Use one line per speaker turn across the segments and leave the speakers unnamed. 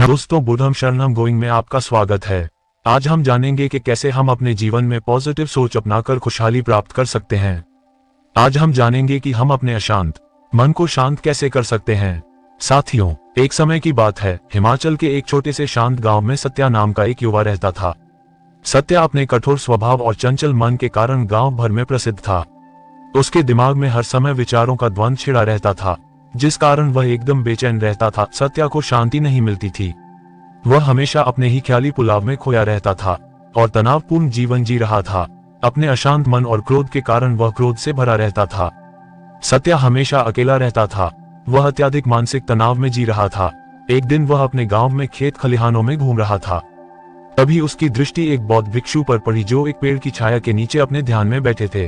दोस्तों, बुद्धम शरणम गोइंग में आपका स्वागत है। आज हम जानेंगे कि कैसे हम अपने जीवन में पॉजिटिव सोच अपनाकर खुशहाली प्राप्त कर सकते हैं। आज हम जानेंगे कि हम अपने अशांत मन को शांत कैसे कर सकते हैं। साथियों, एक समय की बात है, हिमाचल के एक छोटे से शांत गांव में सत्या नाम का एक युवा रहता था। सत्या अपने कठोर स्वभाव और चंचल मन के कारण गांव भर में प्रसिद्ध था। उसके दिमाग में हर समय विचारों का द्वंद्व छिड़ा रहता था, जिस कारण वह एकदम बेचैन रहता था। सत्या को शांति नहीं मिलती थी। वह हमेशा अपने ही ख्याली पुलाव में खोया रहता था और तनावपूर्ण जीवन जी रहा था। अपने अशांत मन और क्रोध के कारण वह क्रोध से भरा रहता था। सत्या हमेशा अकेला रहता था। वह अत्यधिक मानसिक तनाव में जी रहा था। एक दिन वह अपने गांव में खेत खलिहानों में घूम रहा था। तभी उसकी दृष्टि एक बौद्ध भिक्षु पर पड़ी, जो एक पेड़ की छाया के नीचे अपने ध्यान में बैठे थे।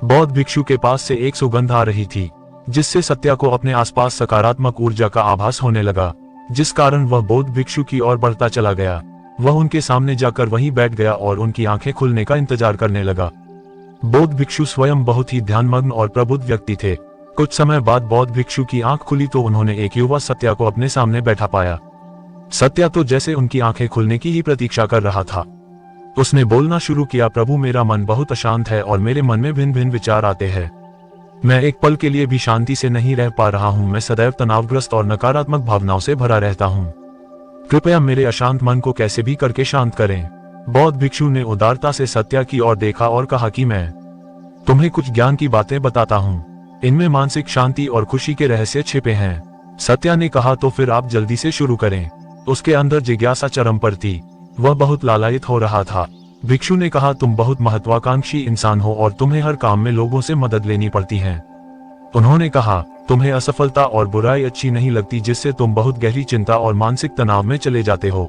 बौद्ध भिक्षु के पास से एक सुगंध आ रही थी, जिससे सत्या को अपने आसपास सकारात्मक ऊर्जा का आभास होने लगा, जिस कारण वह बौद्ध भिक्षु की ओर बढ़ता चला गया। वह उनके सामने जाकर वहीं बैठ गया और उनकी आंखें खुलने का इंतजार करने लगा। बौद्ध भिक्षु स्वयं बहुत ही ध्यानमग्न और प्रबुद्ध व्यक्ति थे। कुछ समय बाद बौद्ध भिक्षु की आंख खुली तो उन्होंने एक युवा सत्या को अपने सामने बैठा पाया। सत्या तो जैसे उनकी आंखें खुलने की ही प्रतीक्षा कर रहा था। उसने बोलना शुरू किया, प्रभु, मेरा मन बहुत अशांत है और मेरे मन में भिन्न भिन्न विचार आते हैं। मैं एक पल के लिए भी शांति से नहीं रह पा रहा हूं। मैं सदैव तनावग्रस्त और नकारात्मक भावनाओं से भरा रहता हूं। कृपया मेरे अशांत मन को कैसे भी करके शांत करें। बौद्ध भिक्षु ने उदारता से सत्या की ओर देखा और कहा कि मैं तुम्हें कुछ ज्ञान की बातें बताता हूं। इनमें मानसिक शांति और खुशी के रहस्य छिपे हैं। सत्या ने कहा, तो फिर आप जल्दी से शुरू करें। उसके अंदर जिज्ञासा चरम पर थी। वह बहुत लालायित हो रहा था। भिक्षु ने कहा, तुम बहुत महत्वाकांक्षी इंसान हो और तुम्हें हर काम में लोगों से मदद लेनी पड़ती है। उन्होंने कहा, तुम्हें असफलता और बुराई अच्छी नहीं लगती, जिससे तुम बहुत गहरी चिंता और मानसिक तनाव में चले जाते हो।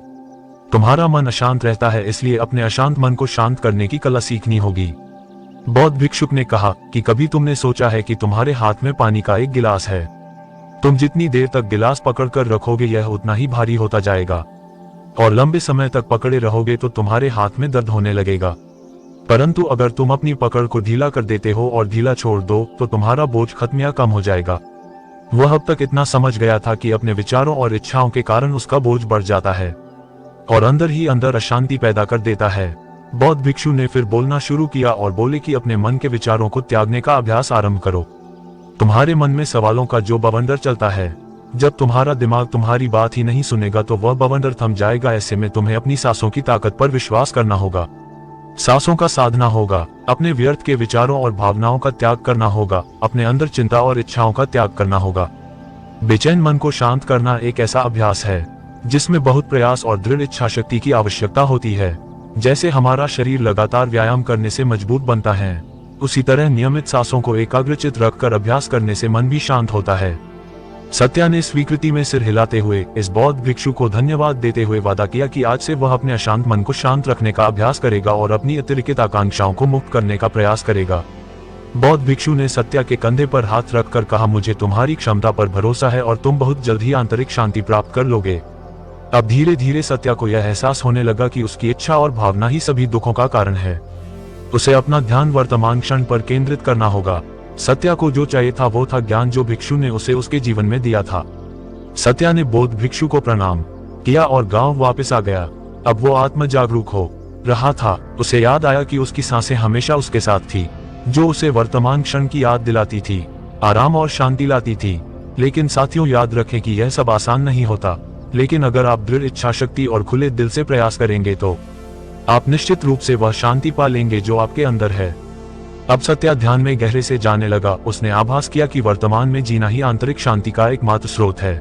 तुम्हारा मन अशांत रहता है, इसलिए अपने अशांत मन को शांत करने की कला सीखनी होगी। बौद्ध भिक्षुक ने कहा कि कभी तुमने सोचा है कि तुम्हारे हाथ में पानी का एक गिलास है। तुम जितनी देर तक गिलास पकड़कर रखोगे, यह उतना ही भारी होता जाएगा और लंबे समय तक पकड़े रहोगे तो तुम्हारे हाथ में दर्द होने लगेगा। परंतु अगर तुम अपनी पकड़ को ढीला कर देते हो और ढीला छोड़ दो तो तुम्हारा बोझ खत्म या कम हो जाएगा। वह अब तक इतना समझ गया था कि अपने विचारों और इच्छाओं के कारण उसका बोझ बढ़ जाता है और अंदर ही अंदर अशांति पैदा कर देता है। बौद्ध भिक्षु ने फिर बोलना शुरू किया और बोले कि अपने मन के विचारों को त्यागने का अभ्यास आरंभ करो। तुम्हारे मन में सवालों का जो बवंडर चलता है, जब तुम्हारा दिमाग तुम्हारी बात ही नहीं सुनेगा तो वह बवंडर थम जाएगा। ऐसे में तुम्हें अपनी सांसों की ताकत पर विश्वास करना होगा, सांसों का साधना होगा, अपने व्यर्थ के विचारों और भावनाओं का त्याग करना होगा, अपने अंदर चिंता और इच्छाओं का त्याग करना होगा। बेचैन मन को शांत करना एक ऐसा अभ्यास है जिसमें बहुत प्रयास और दृढ़ इच्छा शक्ति की आवश्यकता होती है। जैसे हमारा शरीर लगातार व्यायाम करने से मजबूत बनता है, उसी तरह नियमित सांसों को एकाग्रचित रखकर अभ्यास करने से मन भी शांत होता है। सत्या ने स्वीकृति में सिर हिलाते हुए इस बौद्ध भिक्षु को धन्यवाद देते हुए वादा किया कि आज से वह अपने अशांत मन को शांत रखने का अभ्यास करेगा और अपनी अतिरिक्त आकांक्षाओं को मुक्त करने का प्रयास करेगा। बौद्ध भिक्षु ने सत्या के कंधे पर हाथ रखकर कहा, मुझे तुम्हारी क्षमता पर भरोसा है और तुम बहुत जल्द ही आंतरिक शांति प्राप्त कर लोगे। अब धीरे धीरे सत्या को यह एहसास होने लगा कि उसकी इच्छा और भावना ही सभी दुखों का कारण है। उसे अपना ध्यान वर्तमान क्षण पर केंद्रित करना होगा। सत्या को जो चाहिए था वो था ज्ञान, जो भिक्षु ने उसे उसके जीवन में दिया था। सत्या ने बौद्ध भिक्षु को प्रणाम किया और गांव वापस आ गया। अब वो आत्म जागरूक हो रहा था। उसे याद आया कि उसकी सांसें हमेशा उसके साथ थी, जो उसे वर्तमान क्षण की याद दिलाती थी, आराम और शांति लाती थी। लेकिन साथियों, याद रखें कि यह सब आसान नहीं होता, लेकिन अगर आप दृढ़ इच्छा शक्ति और खुले दिल से प्रयास करेंगे तो आप निश्चित रूप से वह शांति पा लेंगे जो आपके अंदर है। अब सत्या ध्यान में गहरे से जाने लगा। उसने आभास किया कि वर्तमान में जीना ही आंतरिक शांति का एकमात्र स्रोत है।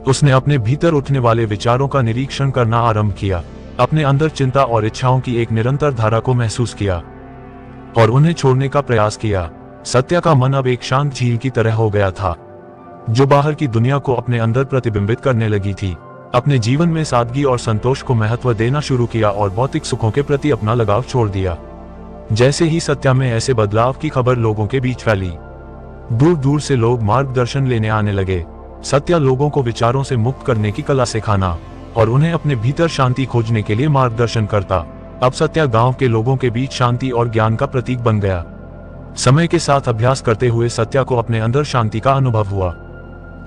उसने अपने भीतर उठने वाले विचारों का निरीक्षण करना आरंभ किया, अपने अंदर चिंता और इच्छाओं की एक निरंतर धारा को महसूस किया और उन्हें छोड़ने का प्रयास किया। सत्या का मन अब एक शांत झील की तरह हो गया था, जो बाहर की दुनिया को अपने अंदर प्रतिबिंबित करने लगी थी। अपने जीवन में सादगी और संतोष को महत्व देना शुरू किया और भौतिक सुखों के प्रति अपना लगाव छोड़ दिया। जैसे ही सत्या में ऐसे बदलाव की खबर लोगों के बीच फैली, दूर दूर से लोग मार्गदर्शन लेने आने लगे। सत्या लोगों को विचारों से मुक्त करने की कला सिखाना और उन्हें अपने भीतर शांति खोजने के लिए मार्गदर्शन करता। अब सत्या गांव के लोगों के बीच शांति और ज्ञान का प्रतीक बन गया। समय के साथ अभ्यास करते हुए सत्या को अपने अंदर शांति का अनुभव हुआ।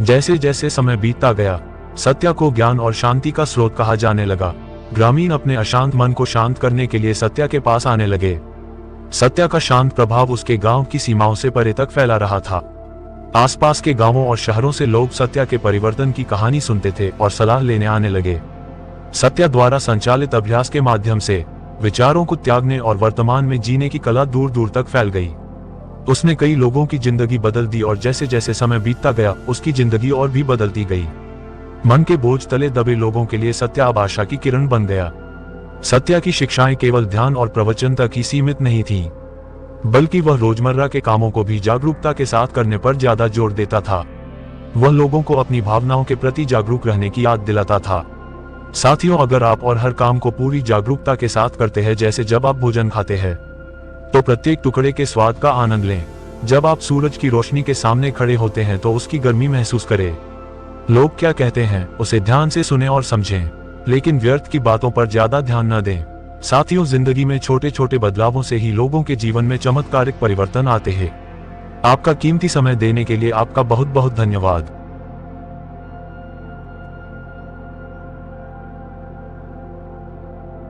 जैसे जैसे समय बीतता गया, सत्या को ज्ञान और शांति का स्रोत कहा जाने लगा। ग्रामीण अपने अशांत मन को शांत करने के लिए सत्या के पास आने लगे। सत्या का शांत प्रभाव उसके गांव की सीमाओं से परे तक फैला रहा था। आसपास के गांवों और शहरों से लोग सत्या के परिवर्तन की कहानी सुनते थे और सलाह लेने आने लगे। सत्या द्वारा संचालित अभ्यास के माध्यम से विचारों को त्यागने और वर्तमान में जीने की कला दूर दूर तक फैल गई। उसने कई लोगों की जिंदगी बदल दी और जैसे जैसे समय बीतता गया उसकी जिंदगी और भी बदलती गई। मन के बोझ तले दबे लोगों के लिए सत्या अब आशा की किरण बन गया। सत्या की शिक्षाएं केवल ध्यान और प्रवचन तक ही सीमित नहीं थीं, बल्कि वह रोजमर्रा के कामों को भी जागरूकता के साथ करने पर ज्यादा जोर देता था। वह लोगों को अपनी भावनाओं के प्रति जागरूक रहने की याद दिलाता था। साथियों, अगर आप और हर काम को पूरी जागरूकता के साथ करते हैं, जैसे जब आप भोजन खाते हैं तो प्रत्येक टुकड़े के स्वाद का आनंद लें। जब आप सूरज की रोशनी के सामने खड़े होते हैं तो उसकी गर्मी महसूस करें। लोग क्या कहते हैं उसे ध्यान से सुनें और समझें, लेकिन व्यर्थ की बातों पर ज्यादा ध्यान न दें। साथियों, जिंदगी में छोटे छोटे बदलावों से ही लोगों के जीवन में चमत्कारिक परिवर्तन आते हैं। आपका कीमती समय देने के लिए आपका बहुत बहुत धन्यवाद।